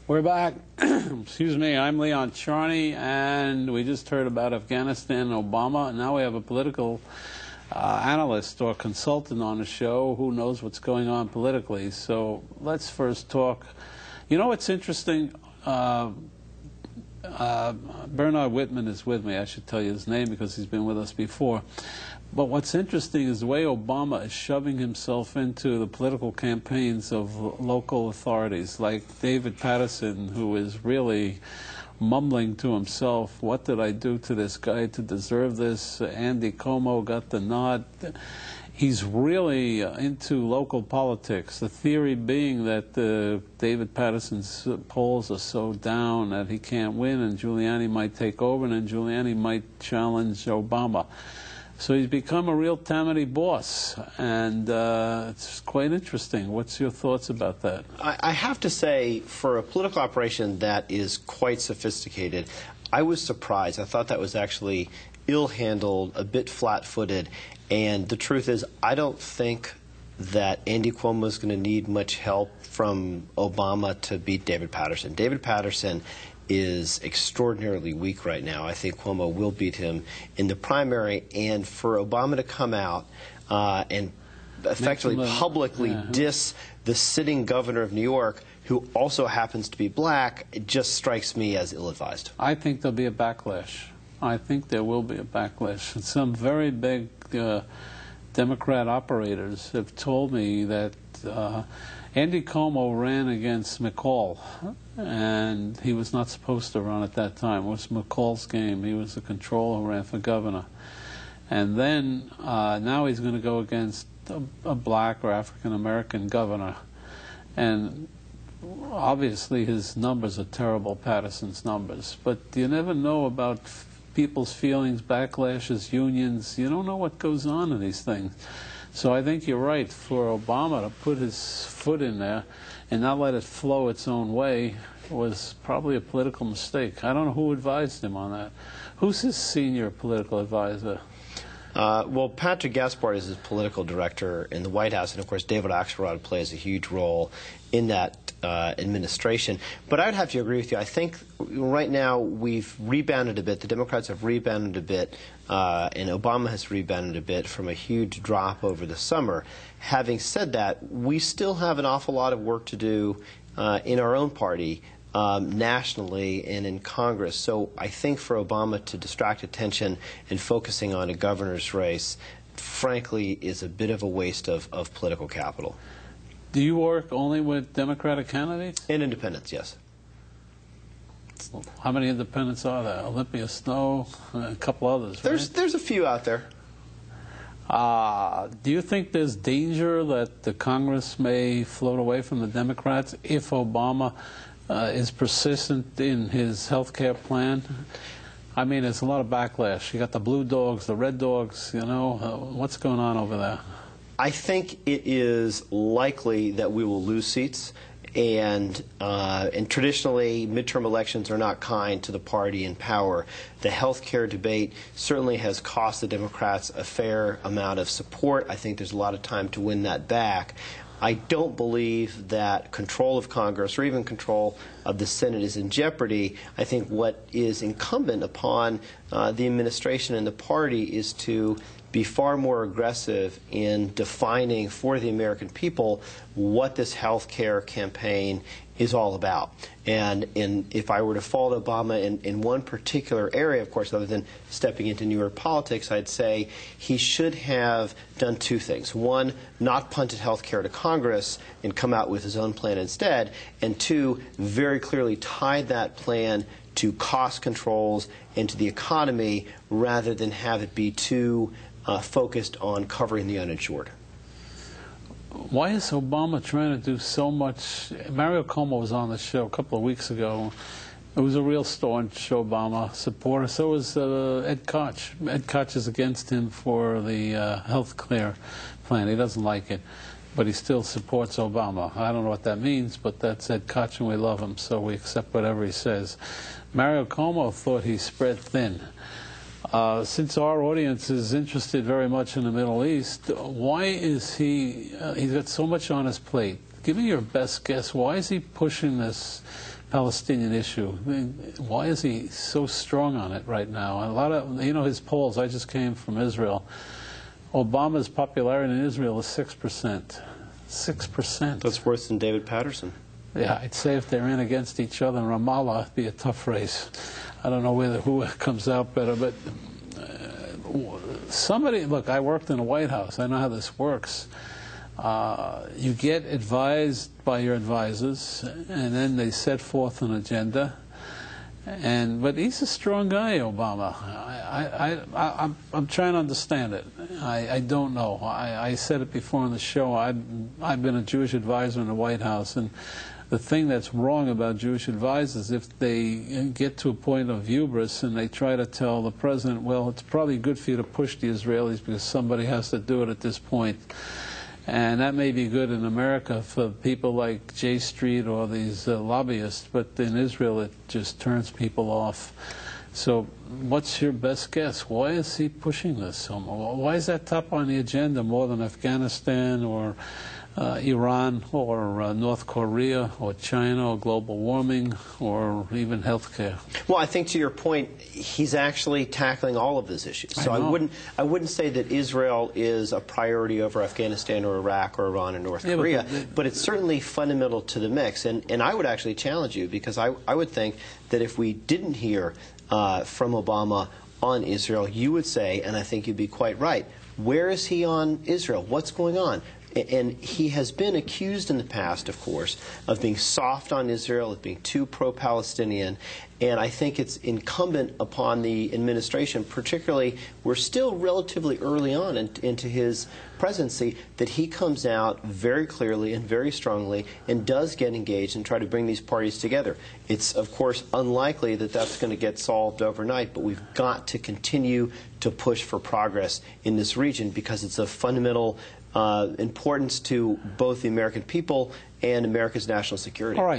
We're back. Excuse me, I'm Leon Charney, and we just heard about Afghanistan and Obama. Now we have a political analyst or consultant on the show who knows what's going on politically. So let's first talk. You know what's interesting? Bernard Whitman is with me. I should tell you his name because he's been with us before. But what's interesting is the way Obama is shoving himself into the political campaigns of local authorities, like David Paterson, who is really mumbling to himself, what did I do to this guy to deserve this? Andy Como got the nod. He's really into local politics, the theory being that David Paterson's polls are so down that he can't win, and Giuliani might take over, and then Giuliani might challenge Obama. So he's become a real Tammany boss, and it's quite interesting. What's your thoughts about that? I have to say, for a political operation that is quite sophisticated, I was surprised. I thought that was actually ill-handled, a bit flat-footed, and the truth is, I don't think that Andy Cuomo is going to need much help from Obama to beat David Paterson. David Paterson is extraordinarily weak right now. I think Cuomo will beat him in the primary, and for Obama to come out and effectively publicly diss the sitting governor of New York, who also happens to be black, it just strikes me as ill-advised. I think there'll be a backlash. I think there will be a backlash. And some very big Democrat operators have told me that Andy Como ran against McCall, and he was not supposed to run at that time. It was McCall's game. He was the controller who ran for governor. And then now he's going to go against a black or African-American governor. And obviously his numbers are terrible, Paterson's numbers. But you never know about people's feelings, backlashes, unions. You don't know what goes on in these things. So I think you're right. For Obama to put his foot in there and not let it flow its own way was probably a political mistake. I don't know who advised him on that. Who's his senior political advisor? Well, Patrick Gaspard is his political director in the White House, and of course David Axelrod plays a huge role in that administration. But I'd have to agree with you. I think right now we've rebounded a bit. The Democrats have rebounded a bit, and Obama has rebounded a bit from a huge drop over the summer. Having said that, we still have an awful lot of work to do in our own party, nationally and in Congress. So I think for Obama to distract attention and focusing on a governor's race, frankly, is a bit of a waste of political capital. Do you work only with Democratic candidates? And independents, yes. How many independents are there? Olympia Snow, a couple others, right? There's a few out there. Do you think there's danger that the Congress may float away from the Democrats if Obama is persistent in his health care plan? I mean, there's a lot of backlash. You got the blue dogs, the red dogs, you know. What's going on over there? I think it is likely that we will lose seats, and traditionally midterm elections are not kind to the party in power. The health care debate certainly has cost the Democrats a fair amount of support. I think there's a lot of time to win that back. I don't believe that control of Congress or even control of the Senate is in jeopardy. I think what is incumbent upon the administration and the party is to be far more aggressive in defining for the American people what this health care campaign is all about. And if I were to fault Obama in one particular area, of course, other than stepping into New York politics, I'd say he should have done two things. One, not punted health care to Congress and come out with his own plan instead. And two, very clearly tied that plan to cost controls and to the economy rather than have it be too focused on covering the uninsured. Why is Obama trying to do so much? Mario Cuomo was on the show a couple of weeks ago. It was a real staunch Obama supporter. So was Ed Koch. Ed Koch is against him for the health care plan. He doesn't like it, but he still supports Obama. I don't know what that means, but that's Ed Koch, and we love him, so we accept whatever he says. Mario Cuomo thought he spread thin. Since our audience is interested very much in the Middle East, why is he's got so much on his plate. Give me your best guess. Why is he pushing this Palestinian issue. I mean, why is he so strong on it right now? A lot of, you know, his polls, I just came from Israel. Obama's popularity in Israel is 6%. 6%. That's worse than David Patterson. Yeah, I'd say if they're in against each other in Ramallah, it'd be a tough race. I don't know who comes out better, but somebody, look, I worked in the White House. I know how this works. You get advised by your advisors, and then they set forth an agenda. But he's a strong guy, Obama. I'm trying to understand it. I don't know. I said it before on the show. I've been a Jewish advisor in the White House, and the thing that's wrong about Jewish advisors, if they get to a point of hubris and they try to tell the president, well, it's probably good for you to push the Israelis because somebody has to do it at this point. And that may be good in America for people like J Street or these lobbyists, but in Israel it just turns people off. So what's your best guess? Why is he pushing this so much? Why is that top on the agenda more than Afghanistan or Iran or North Korea or China or global warming or even healthcare? Well, I think to your point, he's actually tackling all of those issues. So I wouldn't say that Israel is a priority over Afghanistan or Iraq or Iran or North Korea, but it's certainly fundamental to the mix. And I would actually challenge you, because I would think that if we didn't hear from Obama on Israel, you would say, and I think you'd be quite right, where is he on Israel? What's going on? And he has been accused in the past, of course, of being soft on Israel, of being too pro-Palestinian. And I think it's incumbent upon the administration, particularly, we're still relatively early on into his presidency, that he comes out very clearly and very strongly and does get engaged and try to bring these parties together. It's, of course, unlikely that that's going to get solved overnight, but we've got to continue to push for progress in this region because it's of fundamental importance to both the American people and America's national security. All right.